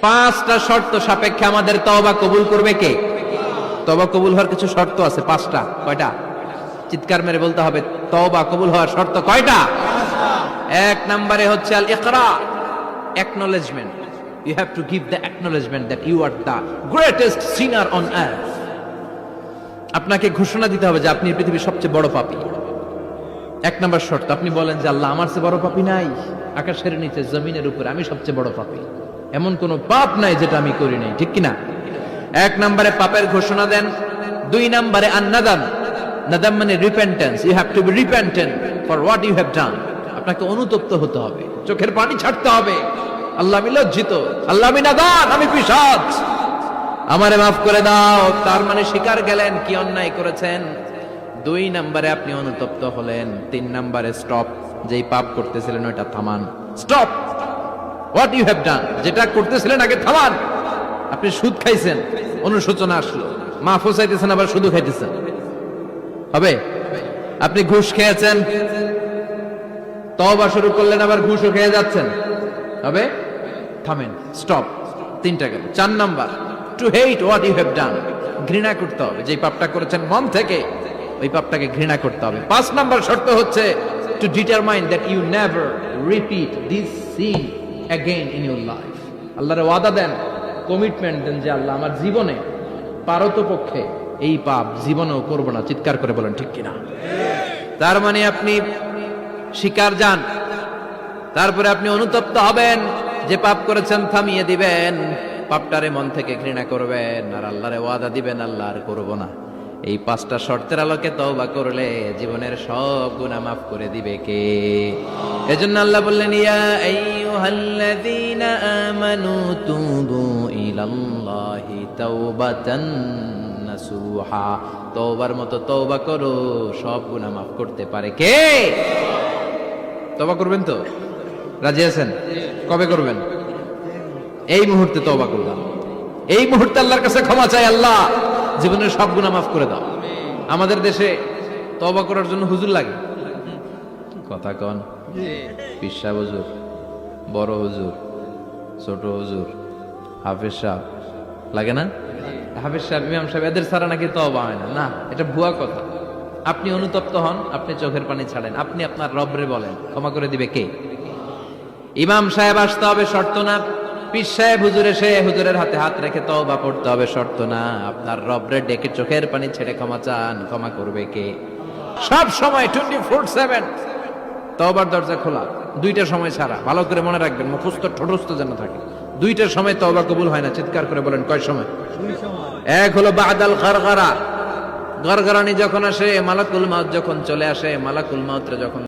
পাঁচটা শর্ত সাপেক্ষে আমাদের তওবা কবুল করবে কে? তওবা কবুল হওয়ার কিছু শর্ত আছে, পাঁচটা। কয়টা? চিৎকার মেরে বলতে হবে, তওবা কবুল হওয়ার শর্ত কয়টা? এক নম্বরে হচ্ছে আল ইকরা, acknowledgement. You have to give the acknowledgement that you are the greatest sinner on earth. আপনাকে ঘোষণা দিতে হবে যে আপনি পৃথিবীর সবচেয়ে বড় পাপী। এক নম্বর শর্ত, আপনি বলেন যে আল্লাহ, আমার চেয়ে বড় পাপী নাই, আকাশের নিচে জমিনের উপরে আমি সবচেয়ে বড় পাপী, এমন কোন পাপ নাই যেটা আমি করি নাই, ঠিক কিনা? এক নম্বরে পাপের ঘোষণা দেন। দুই নম্বরে আন-নাদাম, নাদাম মানে repentance. You have to be repentant for what you have done. আপনাকে অনুতপ্ত হতে হবে, চোখের পানি ছাড়তে হবে। আল্লাহ, আমি লজ্জিত, আল্লাহ আমি নাদান, আমি পিশাচ, আমারে মাফ করে দাও। তার মানে স্বীকার গেলেন কি অন্যায় করেছেন। দুই নম্বরে আপনি অনুতপ্ত হলেন। তিন নম্বরে স্টপ, যেই পাপ করতেছিলেন ওইটা থামান। Stop what you have done, যেটা করতেছিলেন আগে থামান। আপনি সুদ খাইছেন, অনুশোচনা আসলো, মাফও চাইতেছেন, আবার সুদও খাইতেছেন, হবে? আপনি ঘুষ খেয়েছেন, তওবা শুরু করলেন, আবার ঘুষও খেয়ে যাচ্ছেন, হবে? থামেন, স্টপ। তিনটা গেল। চার number, to hate what you have done, ঘৃণা করতে হবে, যেই পাপটা করেছেন মন থেকে ওই পাপটাকে ঘৃণা করতে হবে। পাঁচ নাম্বার শর্ত হচ্ছে to determine that you never repeat this sin again in your life. আল্লাহর ওয়াদা দেন, কমিটমেন্ট দেন যে আল্লাহ, আমার জীবনে পারতপক্ষে এই পাপ জীবনেও করব না। চিৎকার করে বলেন ঠিক কিনা? তার মানে আপনি স্বীকার যান, তারপরে আপনি অনুতপ্ত হবেন, যে পাপ করেছেন থামিয়ে দিবেন, পাপটারে মন থেকে ঘৃণা করবেন, আর আল্লাহরে ওয়াদা দিবেন, আল্লাহ আর করব না। এই পাঁচটা শর্তের আলোকে তওবা করলে জীবনের সব গুনাহ মাফ করে দিবে কে? এজন্য আল্লাহ বললেন, ইয়া আইয়ুহাল্লাযীনা আমানু তুবু ইলাল্লাহি তাওবাতান নাসুহা। তওবার মতো তওবা করো, সব গুনাহ মাফ করতে পারে কে? তওবা করবেন তো? রাজি আছেন? কবে করবেন? এই মুহূর্তে তওবা করলাম, এই মুহূর্তে আল্লাহর কাছে ক্ষমা চাই, আল্লাহ জীবনের সব গুনাহ মাফ করে দাও। আমাদের দেশে তওবা করার জন্য হুজুর লাগে, কথা কন? পীর সাহেব হুজুর, বড় হুজুর, ছোট হুজুর, হাফেজ সাহেব লাগে না? হাফেজ সাহেব, ইমাম সাহেব, এদের ছাড়া নাকি তওবা হয় না। না, এটা ভুয়া কথা। আপনি অনুতপ্ত হন, আপনি চোখের পানি ছাড়েন, আপনি আপনার রবরে বলেন, ক্ষমা করে দিবে কে? ইমাম সাহেব আসতে হবে, শর্ত না। পীর সাহেব হুজুর এসে হুজুরের হাতে হাত রেখে তওবা পড়তে হবে, শর্ত না। আপনার রবরে ডেকে চোখের পানি ছেড়ে ক্ষমা চান, ক্ষমা করবে কে? সব সময় 24/7 তওবার দরজা খোলা, দুইটা সময় ছাড়া। ভালো করে মনে রাখবেন, মুখস্থ ঠোঁটস্থ যেন থাকে। দুইটার সময় তওবা কবুল হয় না। চিৎকার করে বলেন, কয় সময়? এক হলো বাদাল গারগারা, গরগরানি যখন আসে, মালাকুল মাউত যখন চলে আসে, মালাকুল মাউত যখন